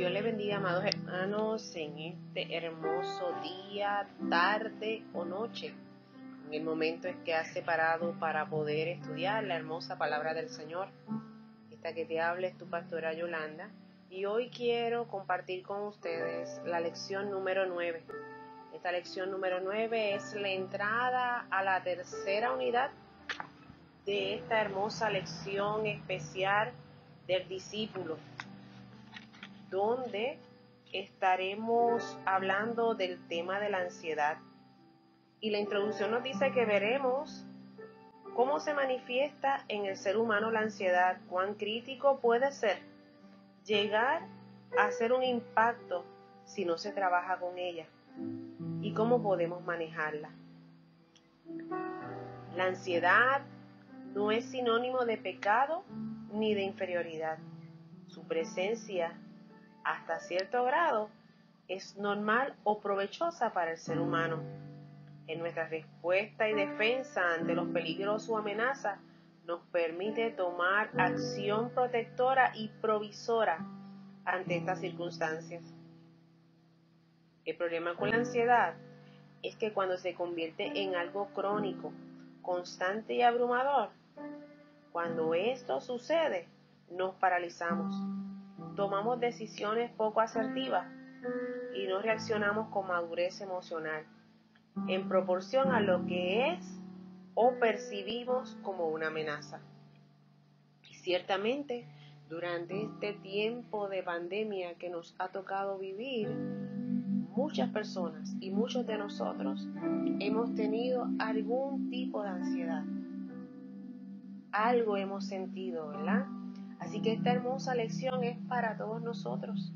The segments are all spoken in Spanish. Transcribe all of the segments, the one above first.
Dios le bendiga, amados hermanos, en este hermoso día, tarde o noche, en el momento en que has separado para poder estudiar la hermosa palabra del Señor. Esta que te habla es tu pastora Yolanda, y hoy quiero compartir con ustedes la lección número 9. Esta lección número 9 es la entrada a la tercera unidad de esta hermosa lección especial del discípulo, donde estaremos hablando del tema de la ansiedad. Y la introducción nos dice que veremos cómo se manifiesta en el ser humano la ansiedad, cuán crítico puede ser llegar a hacer un impacto si no se trabaja con ella y cómo podemos manejarla. La ansiedad no es sinónimo de pecado ni de inferioridad. Su presencia, hasta cierto grado, es normal o provechosa para el ser humano. En nuestra respuesta y defensa ante los peligros o amenazas, nos permite tomar acción protectora y provisora ante estas circunstancias. El problema con la ansiedad es que cuando se convierte en algo crónico, constante y abrumador, cuando esto sucede, nos paralizamos. Tomamos decisiones poco asertivas y no reaccionamos con madurez emocional en proporción a lo que es o percibimos como una amenaza. Y ciertamente, durante este tiempo de pandemia que nos ha tocado vivir, muchas personas y muchos de nosotros hemos tenido algún tipo de ansiedad. Algo hemos sentido, ¿verdad? Así que esta hermosa lección es para todos nosotros.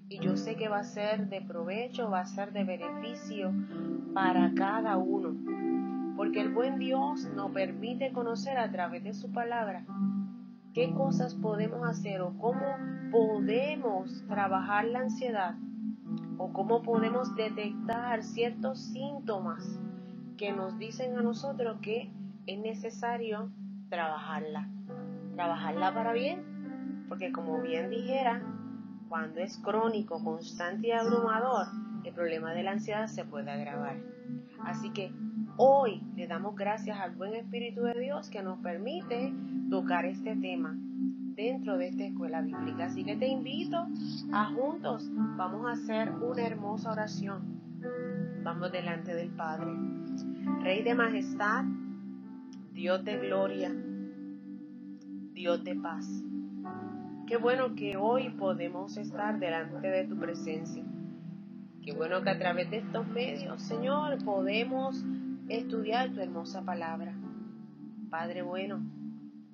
Y yo sé que va a ser de provecho, va a ser de beneficio para cada uno. Porque el buen Dios nos permite conocer a través de su palabra qué cosas podemos hacer o cómo podemos trabajar la ansiedad o cómo podemos detectar ciertos síntomas que nos dicen a nosotros que es necesario trabajarla para bien, porque como bien dijera, cuando es crónico, constante y abrumador, el problema de la ansiedad se puede agravar. Así que hoy le damos gracias al buen Espíritu de Dios que nos permite tocar este tema dentro de esta escuela bíblica. Así que te invito a juntos vamos a hacer una hermosa oración. Vamos delante del Padre. Rey de majestad, Dios de gloria, Dios de paz. Qué bueno que hoy podemos estar delante de tu presencia. Qué bueno que a través de estos medios, Señor, podemos estudiar tu hermosa palabra. Padre bueno,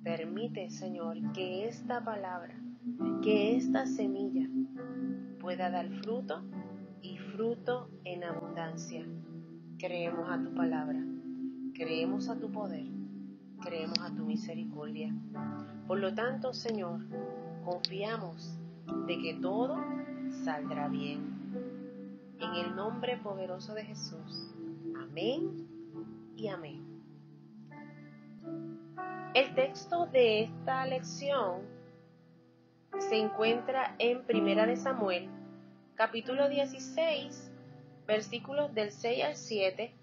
permite, Señor, que esta palabra, que esta semilla pueda dar fruto y fruto en abundancia. Creemos a tu palabra, creemos a tu poder, creemos a tu misericordia. Por lo tanto, Señor, confiamos de que todo saldrá bien. En el nombre poderoso de Jesús. Amén y amén. El texto de esta lección se encuentra en 1 Samuel, capítulo 16, versículos del 6 al 7,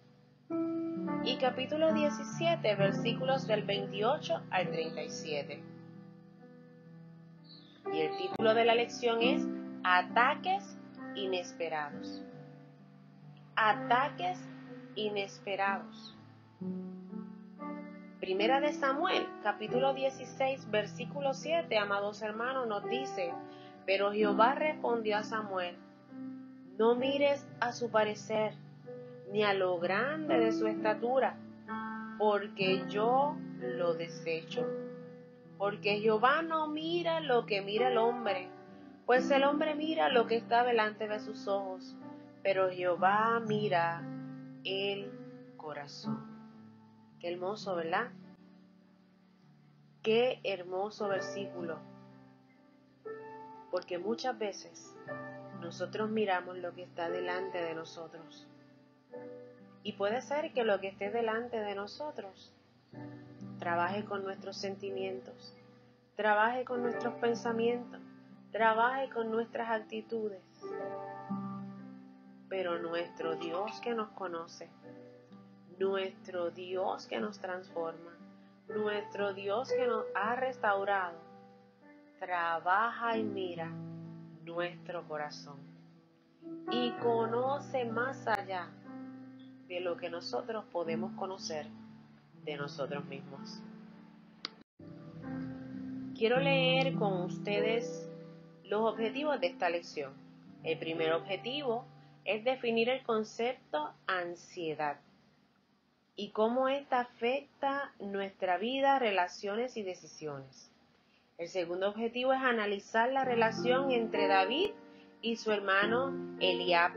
y capítulo 17, versículos del 28 al 37. Y el título de la lección es Ataques inesperados. Ataques inesperados. 1 Samuel, capítulo 16, versículo 7, amados hermanos, nos dice: Pero Jehová respondió a Samuel: No mires a su parecer, ni a lo grande de su estatura, porque yo lo desecho. Porque Jehová no mira lo que mira el hombre, pues el hombre mira lo que está delante de sus ojos, pero Jehová mira el corazón. Qué hermoso, ¿verdad? Qué hermoso versículo. Porque muchas veces nosotros miramos lo que está delante de nosotros. Y puede ser que lo que esté delante de nosotros trabaje con nuestros sentimientos, trabaje con nuestros pensamientos, trabaje con nuestras actitudes. Pero nuestro Dios que nos conoce, nuestro Dios que nos transforma, nuestro Dios que nos ha restaurado, trabaja y mira nuestro corazón y conoce más allá de lo que nosotros podemos conocer de nosotros mismos. Quiero leer con ustedes los objetivos de esta lección. El primer objetivo es definir el concepto ansiedad y cómo ésta afecta nuestra vida, relaciones y decisiones. El segundo objetivo es analizar la relación entre David y su hermano Eliab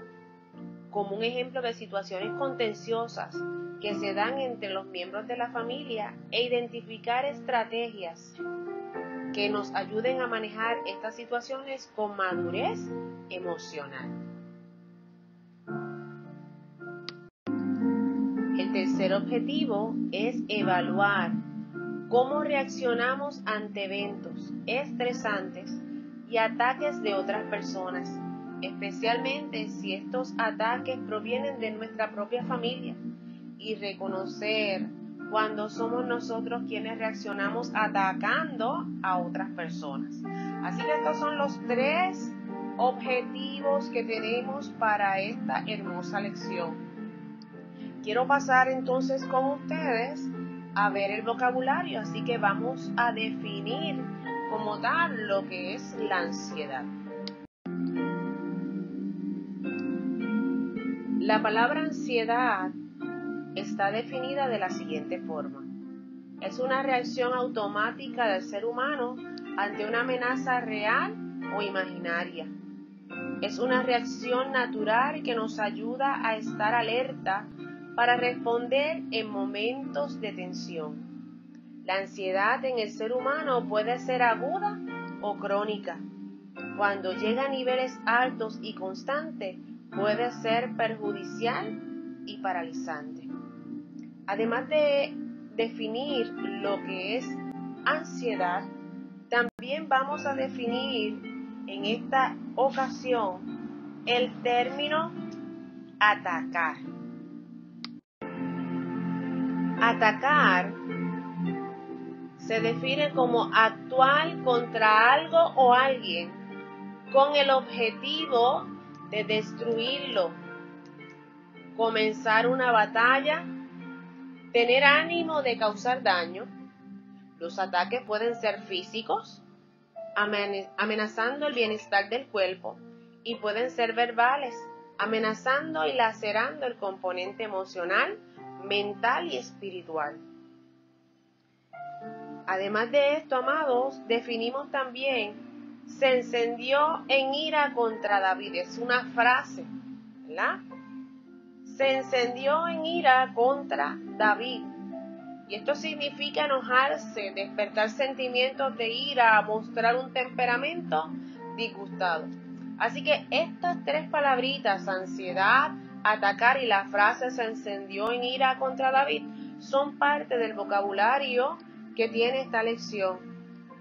como un ejemplo de situaciones contenciosas que se dan entre los miembros de la familia e identificar estrategias que nos ayuden a manejar estas situaciones con madurez emocional. El tercer objetivo es evaluar cómo reaccionamos ante eventos estresantes y ataques de otras personas, especialmente si estos ataques provienen de nuestra propia familia, y reconocer cuando somos nosotros quienes reaccionamos atacando a otras personas. Así que estos son los 3 objetivos que tenemos para esta hermosa lección. Quiero pasar entonces con ustedes a ver el vocabulario, así que vamos a definir como tal lo que es la ansiedad. La palabra ansiedad está definida de la siguiente forma. Es una reacción automática del ser humano ante una amenaza real o imaginaria. Es una reacción natural que nos ayuda a estar alerta para responder en momentos de tensión. La ansiedad en el ser humano puede ser aguda o crónica. Cuando llega a niveles altos y constantes, puede ser perjudicial y paralizante. Además de definir lo que es ansiedad, también vamos a definir en esta ocasión el término atacar. Atacar se define como actuar contra algo o alguien con el objetivo de destruirlo, comenzar una batalla, tener ánimo de causar daño. Los ataques pueden ser físicos, amenazando el bienestar del cuerpo, y pueden ser verbales, amenazando y lacerando el componente emocional, mental y espiritual. Además de esto, amados, definimos también: se encendió en ira contra David. Es una frase, ¿verdad? Se encendió en ira contra David. Y esto significa enojarse, despertar sentimientos de ira, mostrar un temperamento disgustado. Así que estas 3 palabritas, ansiedad, atacar y la frase se encendió en ira contra David, son parte del vocabulario que tiene esta lección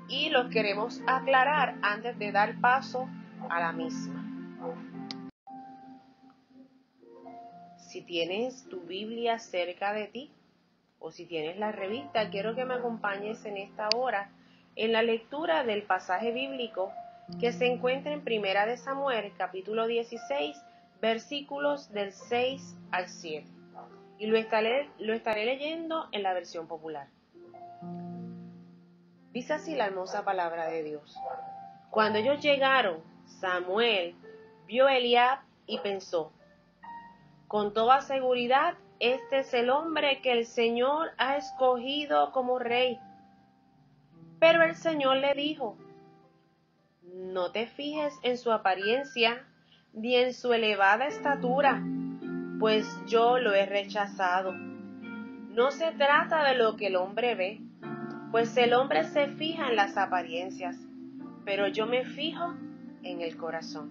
y los queremos aclarar antes de dar paso a la misma. Si tienes tu Biblia cerca de ti, o si tienes la revista, quiero que me acompañes en esta hora en la lectura del pasaje bíblico que se encuentra en 1 de Samuel, capítulo 16, versículos del 6 al 7. Y lo estaré leyendo en la versión popular. Dice así la hermosa palabra de Dios. Cuando ellos llegaron, Samuel vio a Eliab y pensó: con toda seguridad, este es el hombre que el Señor ha escogido como rey. Pero el Señor le dijo: no te fijes en su apariencia ni en su elevada estatura, pues yo lo he rechazado. No se trata de lo que el hombre ve, pues el hombre se fija en las apariencias, pero yo me fijo en el corazón.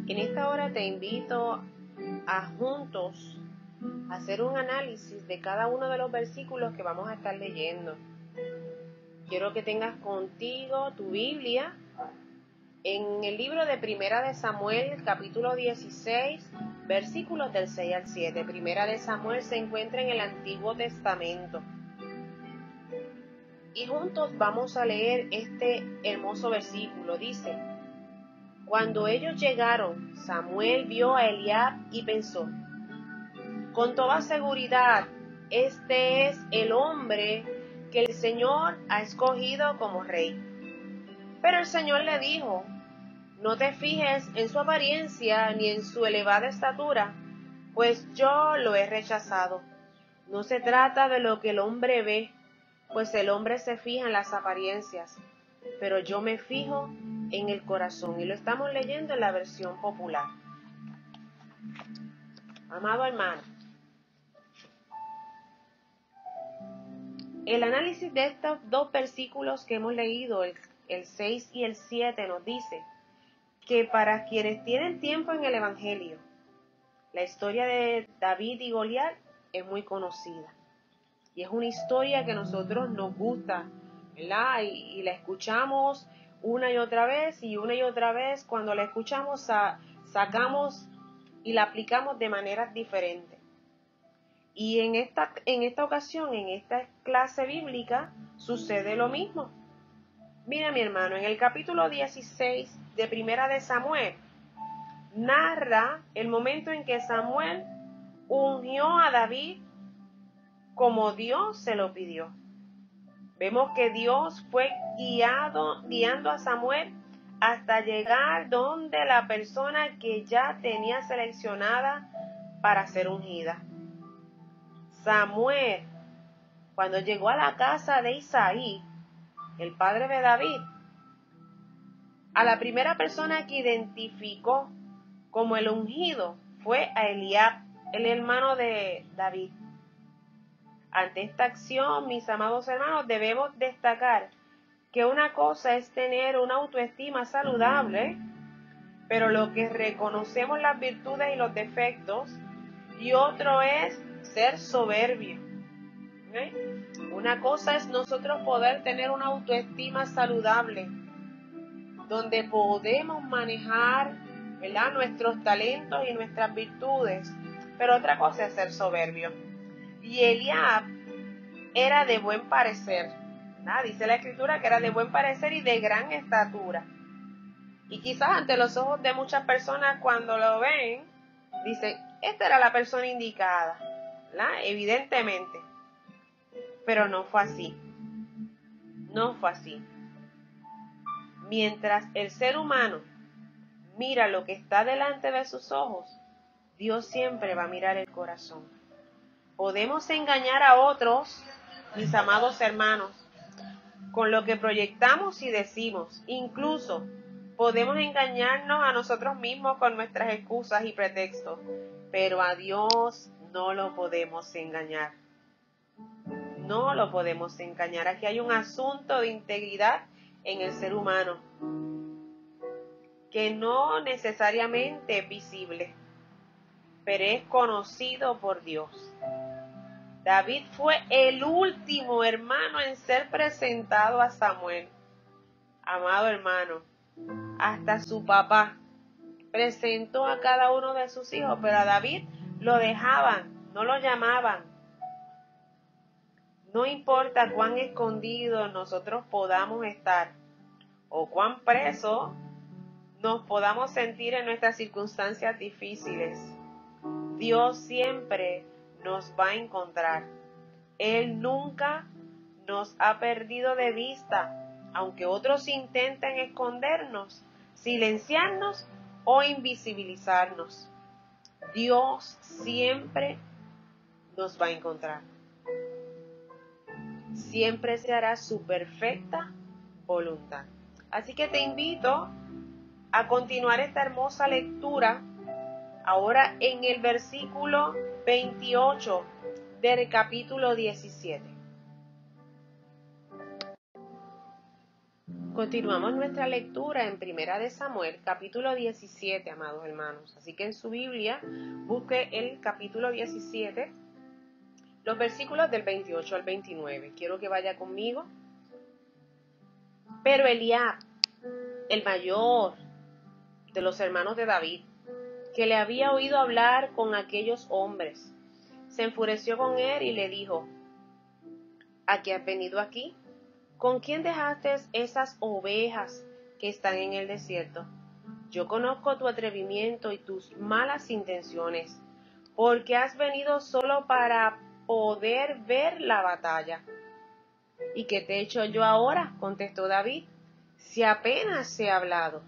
En esta hora te invito a juntos hacer un análisis de cada uno de los versículos que vamos a estar leyendo. Quiero que tengas contigo tu Biblia en el libro de Primera de Samuel, capítulo 16, versículos del 6 al 7. Primera de Samuel se encuentra en el Antiguo Testamento. Y juntos vamos a leer este hermoso versículo. Dice: cuando ellos llegaron, Samuel vio a Eliab y pensó: con toda seguridad, este es el hombre que el Señor ha escogido como rey. Pero el Señor le dijo: no te fijes en su apariencia ni en su elevada estatura, pues yo lo he rechazado. No se trata de lo que el hombre ve, pues el hombre se fija en las apariencias, pero yo me fijo en el corazón. Y lo estamos leyendo en la versión popular. Amado hermano, el análisis de estos dos versículos que hemos leído, el 6 y el 7, nos dice que para quienes tienen tiempo en el Evangelio, la historia de David y Goliat es muy conocida. Y es una historia que a nosotros nos gusta, ¿verdad? Y la escuchamos una y otra vez, cuando la escuchamos sacamos y la aplicamos de maneras diferentes. Y en esta ocasión, en esta clase bíblica, sucede lo mismo. Mira, mi hermano, en el capítulo 16 de Primera de Samuel, narra el momento en que Samuel ungió a David como Dios se lo pidió. Vemos que Dios fue guiando a Samuel hasta llegar donde la persona que ya tenía seleccionada para ser ungida. Samuel, cuando llegó a la casa de Isaí, el padre de David, a la primera persona que identificó como el ungido fue a Eliab, el hermano de David. Ante esta acción, mis amados hermanos, debemos destacar que una cosa es tener una autoestima saludable, pero lo que reconocemos las virtudes y los defectos, y otro es ser soberbio. Una cosa es nosotros poder tener una autoestima saludable, donde podemos manejar, ¿verdad?, nuestros talentos y nuestras virtudes, pero otra cosa es ser soberbio. Y Eliab era de buen parecer, ¿verdad? Dice la Escritura que era de buen parecer y de gran estatura. Y quizás ante los ojos de muchas personas, cuando lo ven, dicen: esta era la persona indicada, ¿verdad? Evidentemente. Pero no fue así. No fue así. Mientras el ser humano mira lo que está delante de sus ojos, Dios siempre va a mirar el corazón. Podemos engañar a otros, mis amados hermanos, con lo que proyectamos y decimos. Incluso podemos engañarnos a nosotros mismos con nuestras excusas y pretextos, pero a Dios no lo podemos engañar. No lo podemos engañar. Aquí hay un asunto de integridad en el ser humano que no necesariamente es visible, pero es conocido por Dios. David fue el último hermano en ser presentado a Samuel. Amado hermano, hasta su papá presentó a cada uno de sus hijos, pero a David lo dejaban, no lo llamaban. No importa cuán escondidos nosotros podamos estar o cuán presos nos podamos sentir en nuestras circunstancias difíciles, Dios siempre nos va a encontrar. Él nunca nos ha perdido de vista, aunque otros intenten escondernos, silenciarnos o invisibilizarnos. Dios siempre nos va a encontrar. Siempre se hará su perfecta voluntad. Así que te invito a continuar esta hermosa lectura ahora en el versículo 28 del capítulo 17. Continuamos nuestra lectura en Primera de Samuel, capítulo 17, amados hermanos. Así que en su Biblia busque el capítulo 17, los versículos del 28 al 29. Quiero que vaya conmigo. Pero Eliab, el mayor de los hermanos de David, que le había oído hablar con aquellos hombres, se enfureció con él y le dijo: ¿A qué has venido aquí? ¿Con quién dejaste esas ovejas que están en el desierto? Yo conozco tu atrevimiento y tus malas intenciones, porque has venido solo para poder ver la batalla. ¿Y qué te he hecho yo ahora?, contestó David, si apenas he hablado.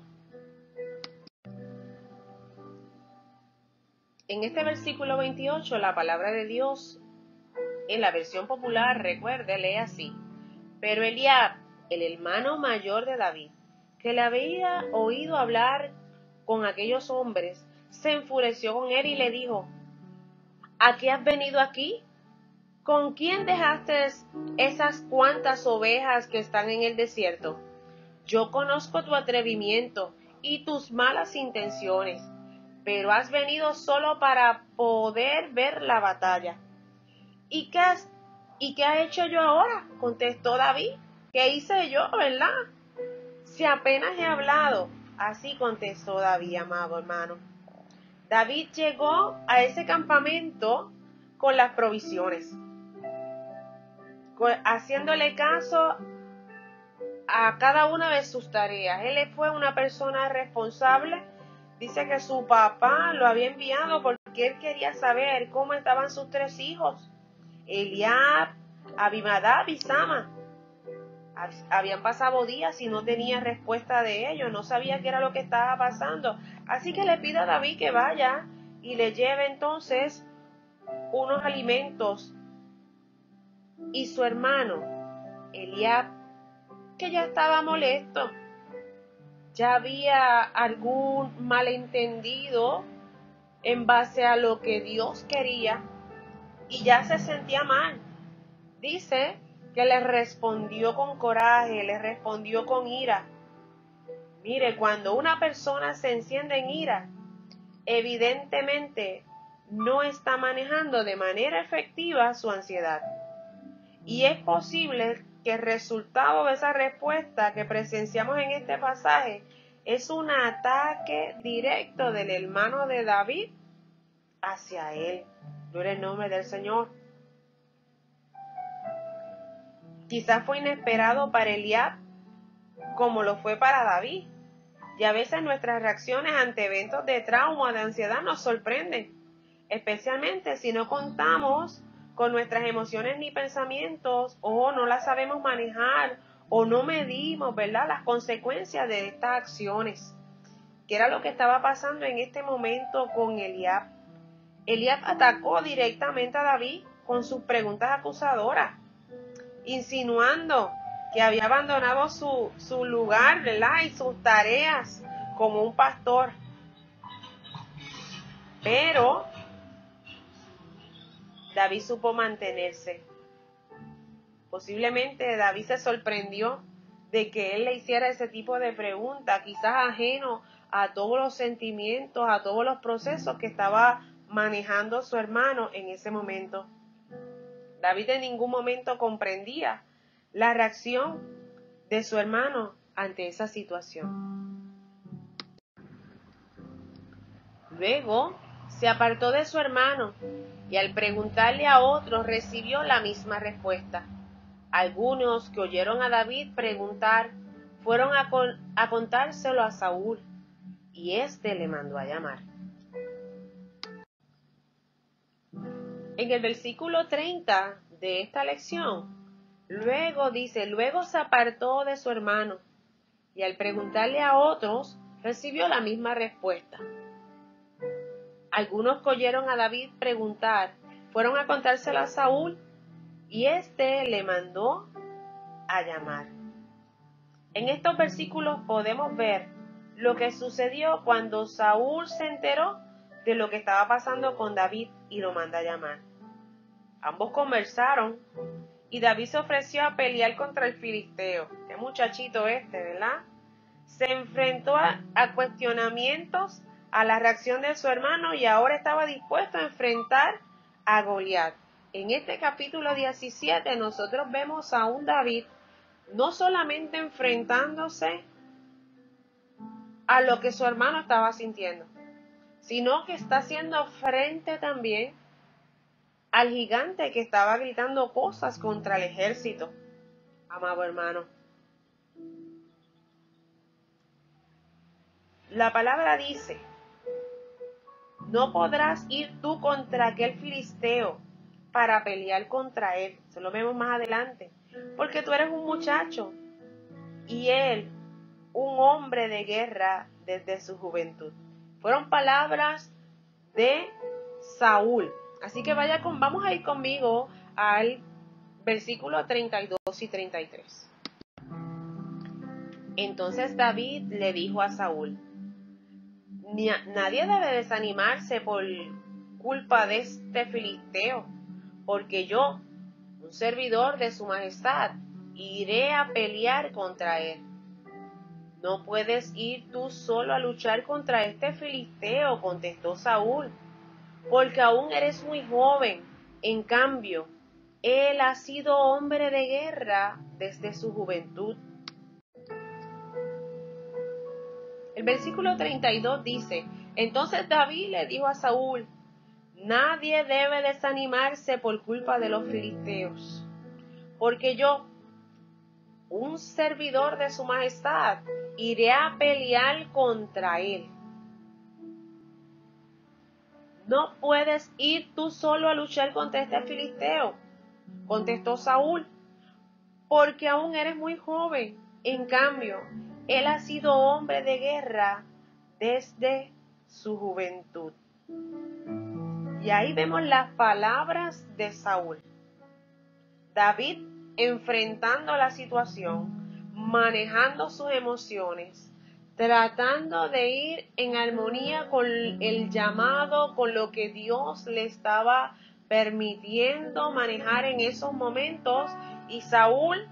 En este versículo 28, la palabra de Dios, en la versión popular, recuerde, lee así: Pero Eliab, el hermano mayor de David, que le había oído hablar con aquellos hombres, se enfureció con él y le dijo: ¿A qué has venido aquí? ¿Con quién dejaste esas cuantas ovejas que están en el desierto? Yo conozco tu atrevimiento y tus malas intenciones, pero has venido solo para poder ver la batalla. ¿Y qué ha hecho yo ahora?, contestó David. ¿Qué hice yo, verdad? Si apenas he hablado. Así contestó David, amado hermano. David llegó a ese campamento con las provisiones, haciéndole caso a cada una de sus tareas. Él fue una persona responsable. Dice que su papá lo había enviado porque él quería saber cómo estaban sus 3 hijos, Eliab, Abinadab y Sama. Habían pasado días y no tenía respuesta de ellos, no sabía qué era lo que estaba pasando. Así que le pide a David que vaya y le lleve entonces unos alimentos. Y su hermano, Eliab, que ya estaba molesto, ya había algún malentendido en base a lo que Dios quería y ya se sentía mal. Dice que le respondió con coraje, le respondió con ira. Mire, cuando una persona se enciende en ira, evidentemente no está manejando de manera efectiva su ansiedad. Y es posible que el resultado de esa respuesta que presenciamos en este pasaje es un ataque directo del hermano de David hacia él. Gloria al nombre del Señor. Quizás fue inesperado para Eliab, como lo fue para David. Y a veces nuestras reacciones ante eventos de trauma o de ansiedad nos sorprenden, especialmente si no contamos con nuestras emociones ni pensamientos, o no las sabemos manejar, o no medimos, ¿verdad?, las consecuencias de estas acciones. ¿Qué era lo que estaba pasando en este momento con Eliab? Eliab atacó directamente a David con sus preguntas acusadoras, insinuando que había abandonado su lugar, ¿verdad?, y sus tareas como un pastor. Pero David supo mantenerse. Posiblemente David se sorprendió de que él le hiciera ese tipo de preguntas, quizás ajeno a todos los sentimientos, a todos los procesos que estaba manejando su hermano en ese momento. David en ningún momento comprendía la reacción de su hermano ante esa situación. Luego se apartó de su hermano y al preguntarle a otros recibió la misma respuesta. Algunos que oyeron a David preguntar fueron a contárselo a Saúl y éste le mandó a llamar. En el versículo 30 de esta lección, luego se apartó de su hermano y al preguntarle a otros recibió la misma respuesta. Algunos que oyeron a David preguntar fueron a contárselo a Saúl y éste le mandó a llamar. En estos versículos podemos ver lo que sucedió cuando Saúl se enteró de lo que estaba pasando con David y lo manda a llamar. Ambos conversaron y David se ofreció a pelear contra el filisteo. Qué muchachito ¿verdad? Se enfrentó a cuestionamientos, a la reacción de su hermano y ahora estaba dispuesto a enfrentar a Goliat. En este capítulo 17 nosotros vemos a un David no solamente enfrentándose a lo que su hermano estaba sintiendo, sino que está haciendo frente también al gigante que estaba gritando cosas contra el ejército. Amado hermano, la palabra dice: no podrás ir tú contra aquel filisteo para pelear contra él. Eso lo vemos más adelante. Porque tú eres un muchacho y él un hombre de guerra desde su juventud. Fueron palabras de Saúl. Así que vamos a ir conmigo al versículo 32 y 33. Entonces David le dijo a Saúl: nadie debe desanimarse por culpa de este filisteo, porque yo, un servidor de su majestad, iré a pelear contra él. No puedes ir tú solo a luchar contra este filisteo, contestó Saúl, porque aún eres muy joven. En cambio, él ha sido hombre de guerra desde su juventud. El versículo 32 dice: entonces David le dijo a Saúl: nadie debe desanimarse por culpa de los filisteos, porque yo, un servidor de su majestad, iré a pelear contra él. No puedes ir tú solo a luchar contra este filisteo, contestó Saúl, porque aún eres muy joven. En cambio, él ha sido hombre de guerra desde su juventud. Y ahí vemos las palabras de Saúl. David enfrentando la situación, manejando sus emociones, tratando de ir en armonía con el llamado, con lo que Dios le estaba permitiendo manejar en esos momentos, y Saúl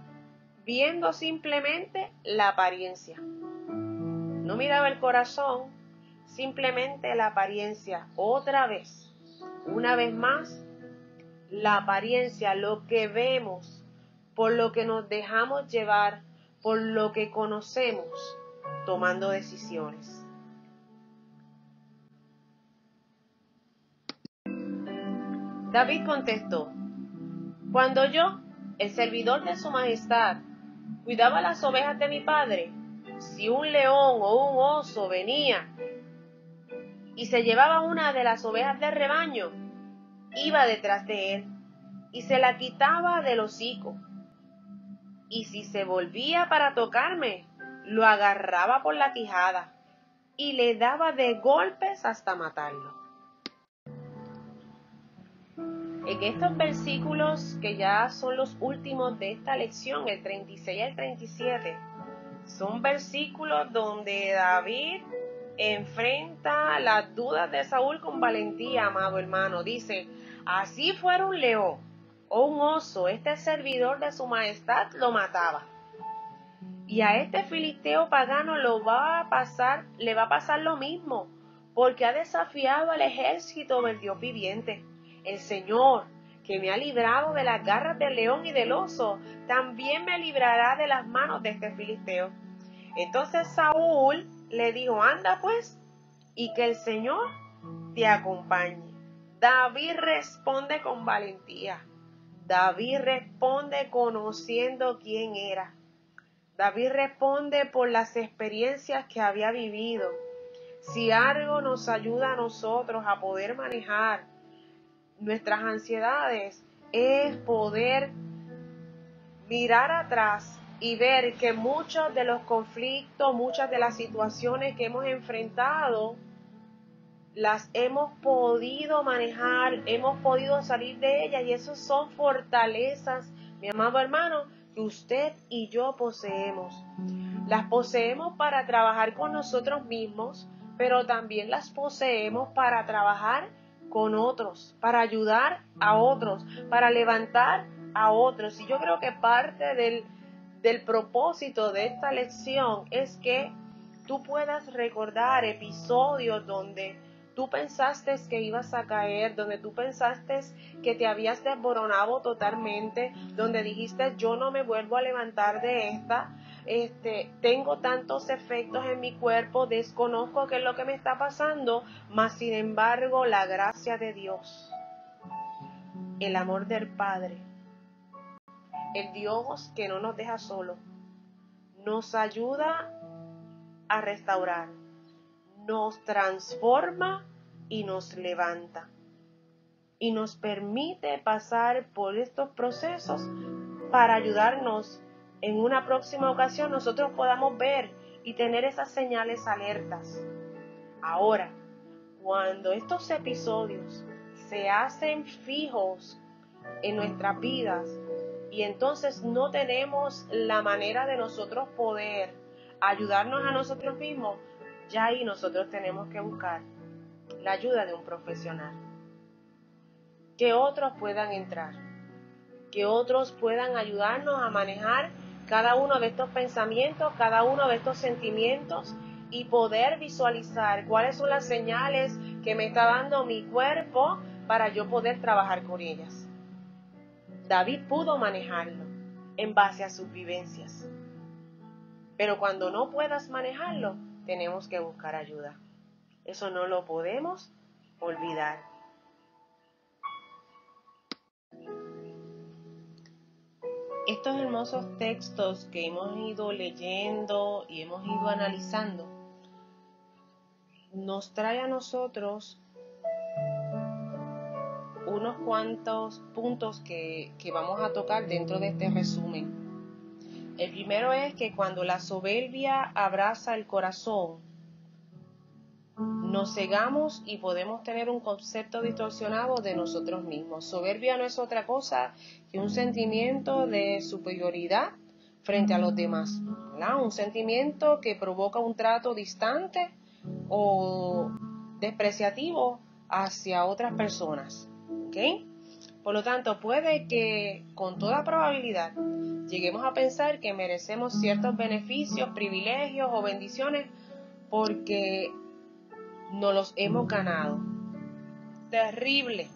viendo simplemente la apariencia. No miraba el corazón, simplemente la apariencia. Otra vez, una vez más, la apariencia, lo que vemos, por lo que nos dejamos llevar, por lo que conocemos, tomando decisiones. David contestó: cuando yo, el servidor de su majestad, cuidaba las ovejas de mi padre, si un león o un oso venía y se llevaba una de las ovejas del rebaño, iba detrás de él y se la quitaba del hocico. Y si se volvía para tocarme, lo agarraba por la quijada y le daba de golpes hasta matarlo. En estos versículos, que ya son los últimos de esta lección, el 36 y el 37, son versículos donde David enfrenta las dudas de Saúl con valentía, amado hermano. Dice: así fuera un león o un oso, este servidor de su majestad lo mataba. Y a este filisteo pagano le va a pasar lo mismo, porque ha desafiado al ejército del Dios viviente. El Señor, que me ha librado de las garras del león y del oso, también me librará de las manos de este filisteo. Entonces Saúl le dijo: anda pues, y que el Señor te acompañe. David responde con valentía. David responde conociendo quién era. David responde por las experiencias que había vivido. Si algo nos ayuda a nosotros a poder manejar nuestras ansiedades, es poder mirar atrás y ver que muchos de los conflictos, muchas de las situaciones que hemos enfrentado, las hemos podido manejar, hemos podido salir de ellas, y esas son fortalezas, mi amado hermano, que usted y yo poseemos. Las poseemos para trabajar con nosotros mismos, pero también las poseemos para trabajar con otros, para ayudar a otros, para levantar a otros. Y yo creo que parte del propósito de esta lección es que tú puedas recordar episodios donde tú pensaste que ibas a caer, donde tú pensaste que te habías desboronado totalmente, donde dijiste yo no me vuelvo a levantar de esta, tengo tantos efectos en mi cuerpo, desconozco qué es lo que me está pasando, mas sin embargo la gracia de Dios, el amor del Padre, el Dios que no nos deja solo, nos ayuda a restaurar, nos transforma y nos levanta y nos permite pasar por estos procesos para ayudarnos en una próxima ocasión nosotros podamos ver y tener esas señales alertas. Ahora, cuando estos episodios se hacen fijos en nuestras vidas y entonces no tenemos la manera de nosotros poder ayudarnos a nosotros mismos, ya ahí nosotros tenemos que buscar la ayuda de un profesional. Que otros puedan entrar, que otros puedan ayudarnos a manejar cada uno de estos pensamientos, cada uno de estos sentimientos y poder visualizar cuáles son las señales que me está dando mi cuerpo para yo poder trabajar con ellas. David pudo manejarlo en base a sus vivencias. Pero cuando no puedas manejarlo, tenemos que buscar ayuda. Eso no lo podemos olvidar. Estos hermosos textos que hemos ido leyendo y hemos ido analizando nos trae a nosotros unos cuantos puntos que vamos a tocar dentro de este resumen. El primero es que cuando la soberbia abraza el corazón, nos cegamos y podemos tener un concepto distorsionado de nosotros mismos. Soberbia no es otra cosa que un sentimiento de superioridad frente a los demás, ¿verdad? Un sentimiento que provoca un trato distante o despreciativo hacia otras personas, ¿ok? Por lo tanto, puede que con toda probabilidad lleguemos a pensar que merecemos ciertos beneficios, privilegios o bendiciones porque no los hemos ganado. Terrible,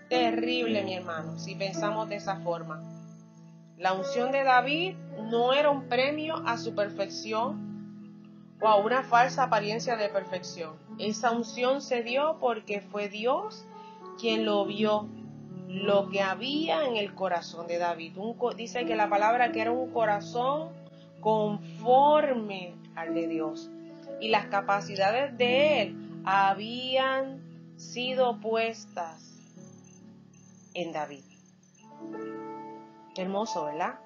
terrible, mi hermano, si pensamos de esa forma. La unción de David no era un premio a su perfección o a una falsa apariencia de perfección. Esa unción se dio porque fue Dios quien lo vio, lo que había en el corazón de David. Dice que la palabra que era un corazón conforme al de Dios. Y las capacidades de él habían sido puestas en David. Qué hermoso, ¿verdad?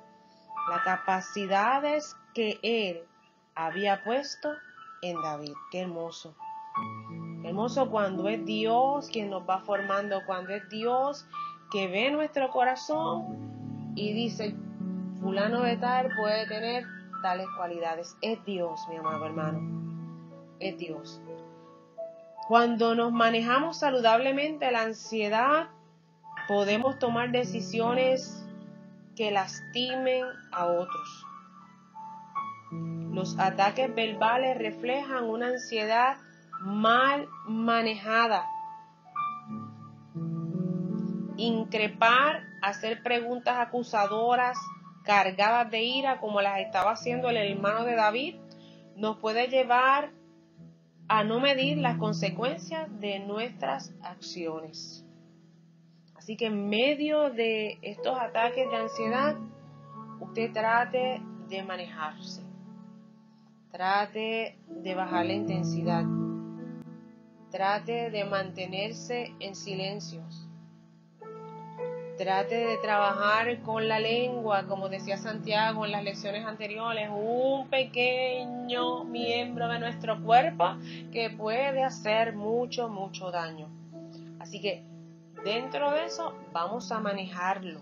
Las capacidades que él había puesto en David. Qué hermoso. Hermoso cuando es Dios quien nos va formando, cuando es Dios que ve nuestro corazón y dice, fulano de tal puede tener tales cualidades. Es Dios, mi amado hermano. Es Dios. Cuando nos manejamos saludablemente la ansiedad, podemos tomar decisiones que lastimen a otros. Los ataques verbales reflejan una ansiedad mal manejada. Increpar, hacer preguntas acusadoras, cargadas de ira, como las estaba haciendo el hermano de David, nos puede llevar a no medir las consecuencias de nuestras acciones. Así que en medio de estos ataques de ansiedad, usted trate de manejarse. Trate de bajar la intensidad. Trate de mantenerse en silencios. Trate de trabajar con la lengua, como decía Santiago en las lecciones anteriores, un pequeño miembro de nuestro cuerpo que puede hacer mucho, mucho daño. Así que dentro de eso vamos a manejarlo.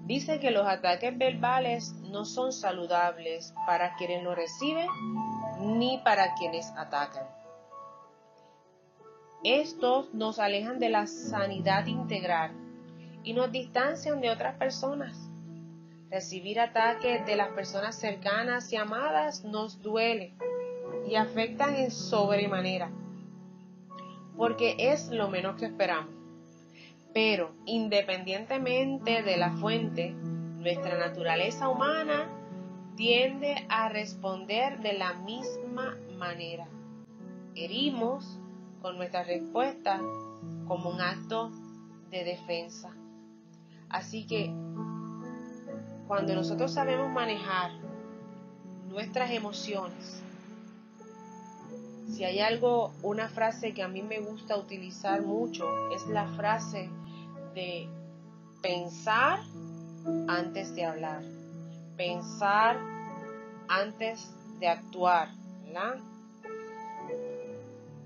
Dice que los ataques verbales no son saludables para quienes lo reciben ni para quienes atacan. Estos nos alejan de la sanidad integral y nos distancian de otras personas. Recibir ataques de las personas cercanas y amadas nos duele y afectan en sobremanera, porque es lo menos que esperamos. Pero independientemente de la fuente, nuestra naturaleza humana tiende a responder de la misma manera. Herimos con nuestra respuesta como un acto de defensa. Así que cuando nosotros sabemos manejar nuestras emociones, si hay algo, una frase que a mí me gusta utilizar mucho, es la frase de pensar antes de hablar, pensar antes de actuar, ¿verdad?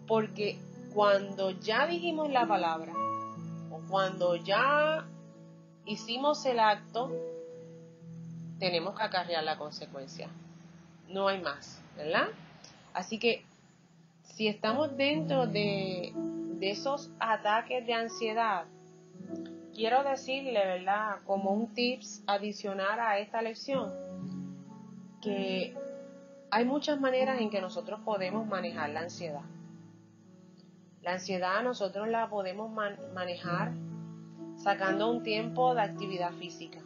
Porque cuando ya dijimos la palabra o cuando ya hicimos el acto, tenemos que acarrear la consecuencia. No hay más, ¿verdad? Así que si estamos dentro de esos ataques de ansiedad, quiero decirle, ¿verdad?, como un tips adicional a esta lección, que hay muchas maneras en que nosotros podemos manejar la ansiedad. La ansiedad nosotros la podemos manejar sacando un tiempo de actividad física,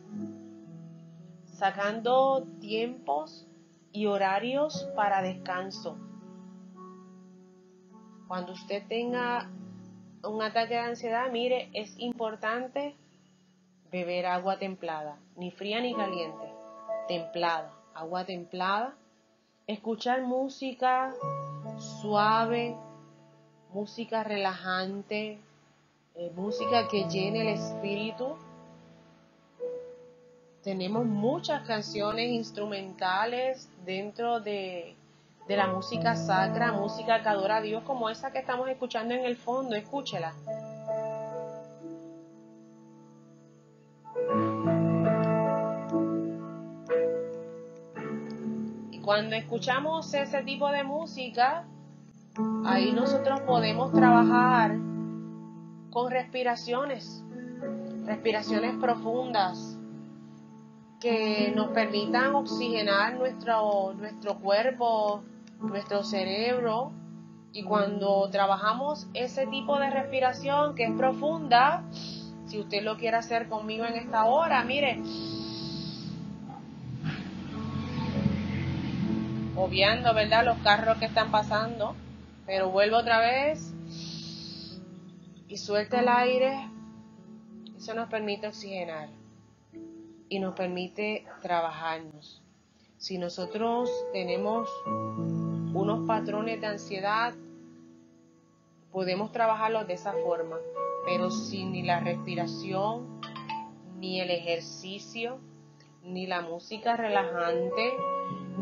sacando tiempos y horarios para descanso. Cuando usted tenga un ataque de ansiedad, mire, es importante beber agua templada, ni fría ni caliente, templada, agua templada, escuchar música suave, música relajante, música que llene el espíritu. Tenemos muchas canciones instrumentales dentro de la música sacra, música que adora a Dios, como esa que estamos escuchando en el fondo. Escúchela. Y cuando escuchamos ese tipo de música, ahí nosotros podemos trabajar con respiraciones profundas que nos permitan oxigenar nuestro cuerpo, nuestro cerebro. Y cuando trabajamos ese tipo de respiración que es profunda, si usted lo quiere hacer conmigo en esta hora, mire, obviando, ¿verdad?, los carros que están pasando, pero vuelvo otra vez y suelta el aire. Eso nos permite oxigenar y nos permite trabajarnos. Si nosotros tenemos unos patrones de ansiedad, podemos trabajarlos de esa forma, pero sin ni la respiración, ni el ejercicio, ni la música relajante,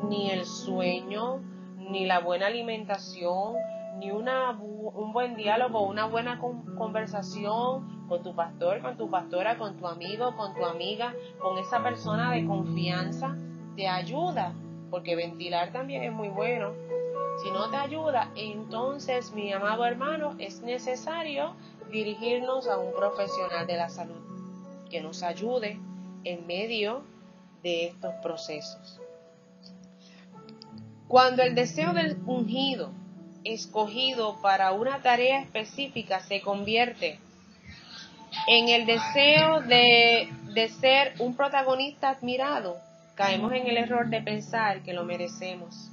ni el sueño, ni la buena alimentación, ni un buen diálogo, una buena conversación con tu pastor, con tu pastora, con tu amigo, con tu amiga, con esa persona de confianza, te ayuda, porque ventilar también es muy bueno. Si no te ayuda, entonces, mi amado hermano, es necesario dirigirnos a un profesional de la salud que nos ayude en medio de estos procesos. Cuando el deseo del ungido, escogido para una tarea específica, se convierte en el deseo de ser un protagonista admirado, caemos en el error de pensar que lo merecemos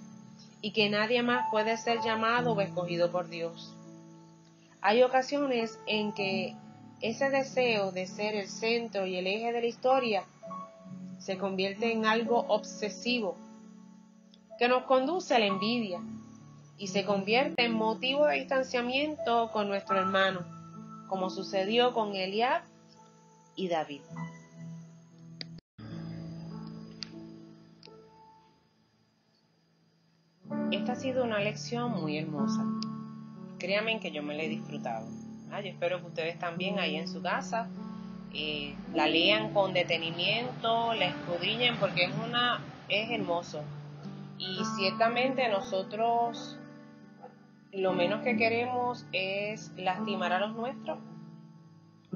y que nadie más puede ser llamado o escogido por Dios. Hay ocasiones en que ese deseo de ser el centro y el eje de la historia se convierte en algo obsesivo que nos conduce a la envidia y se convierte en motivo de distanciamiento con nuestro hermano, como sucedió con Eliab y David. Esta ha sido una lección muy hermosa. Créanme que yo me la he disfrutado. Yo espero que ustedes también ahí en su casa la lean con detenimiento, la escudriñen, porque es hermoso. Y ciertamente nosotros lo menos que queremos es lastimar a los nuestros.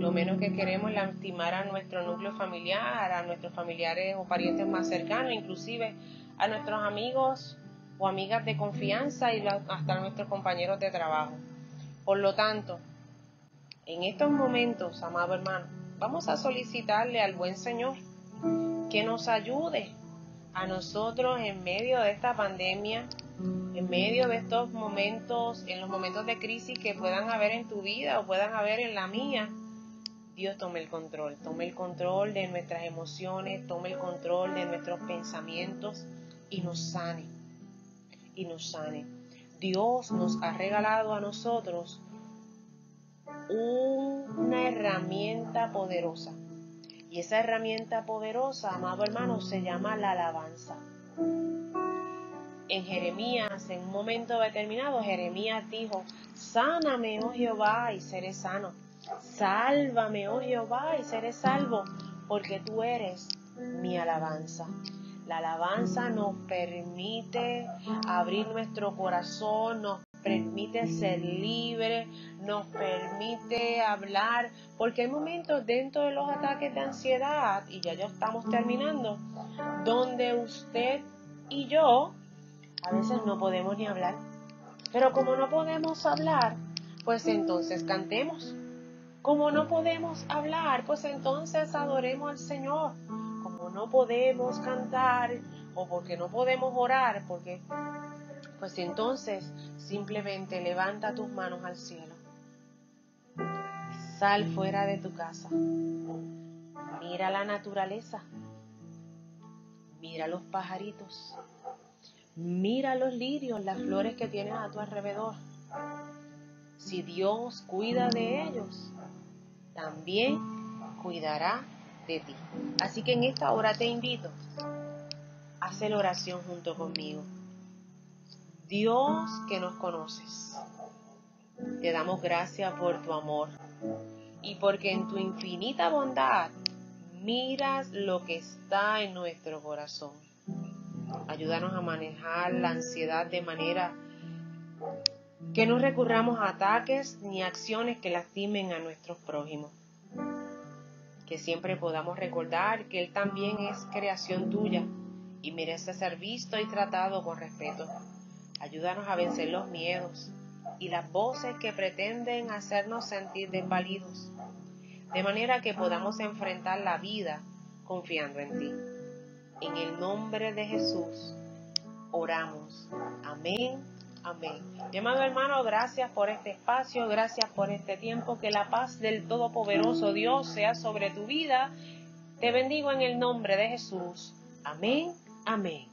Lo menos que queremos es lastimar a nuestro núcleo familiar, a nuestros familiares o parientes más cercanos, inclusive a nuestros amigos o amigas de confianza y hasta a nuestros compañeros de trabajo. Por lo tanto, en estos momentos, amado hermano, vamos a solicitarle al buen Señor que nos ayude a nosotros en medio de esta pandemia, en medio de estos momentos, en los momentos de crisis que puedan haber en tu vida o puedan haber en la mía. Dios tome el control de nuestras emociones, tome el control de nuestros pensamientos y nos sane. Dios nos ha regalado a nosotros una herramienta poderosa. Y esa herramienta poderosa, amado hermano, se llama la alabanza. En Jeremías, en un momento determinado, Jeremías dijo: sáname, oh Jehová, y seré sano. Sálvame, oh Jehová, y seré salvo, porque tú eres mi alabanza. La alabanza nos permite abrir nuestro corazón, nos permite ser libre, nos permite hablar, porque hay momentos dentro de los ataques de ansiedad, y ya estamos terminando, donde usted y yo a veces no podemos ni hablar. Pero como no podemos hablar, pues entonces cantemos. Como no podemos hablar, pues entonces adoremos al Señor. Como no podemos cantar o porque no podemos orar, pues entonces simplemente levanta tus manos al cielo. Sal fuera de tu casa. Mira la naturaleza. Mira los pajaritos. Mira los lirios, las flores que tienes a tu alrededor. Si Dios cuida de ellos, también cuidará de ti. Así que en esta hora te invito a hacer oración junto conmigo. Dios que nos conoces, te damos gracias por tu amor y porque en tu infinita bondad miras lo que está en nuestro corazón. Ayúdanos a manejar la ansiedad de manera que no recurramos a ataques ni acciones que lastimen a nuestros prójimos. Que siempre podamos recordar que Él también es creación tuya y merece ser visto y tratado con respeto. Ayúdanos a vencer los miedos y las voces que pretenden hacernos sentir desvalidos, de manera que podamos enfrentar la vida confiando en ti. En el nombre de Jesús oramos. Amén. Amén. Mi amado hermano, gracias por este espacio, gracias por este tiempo. Que la paz del Todopoderoso Dios sea sobre tu vida. Te bendigo en el nombre de Jesús. Amén. Amén.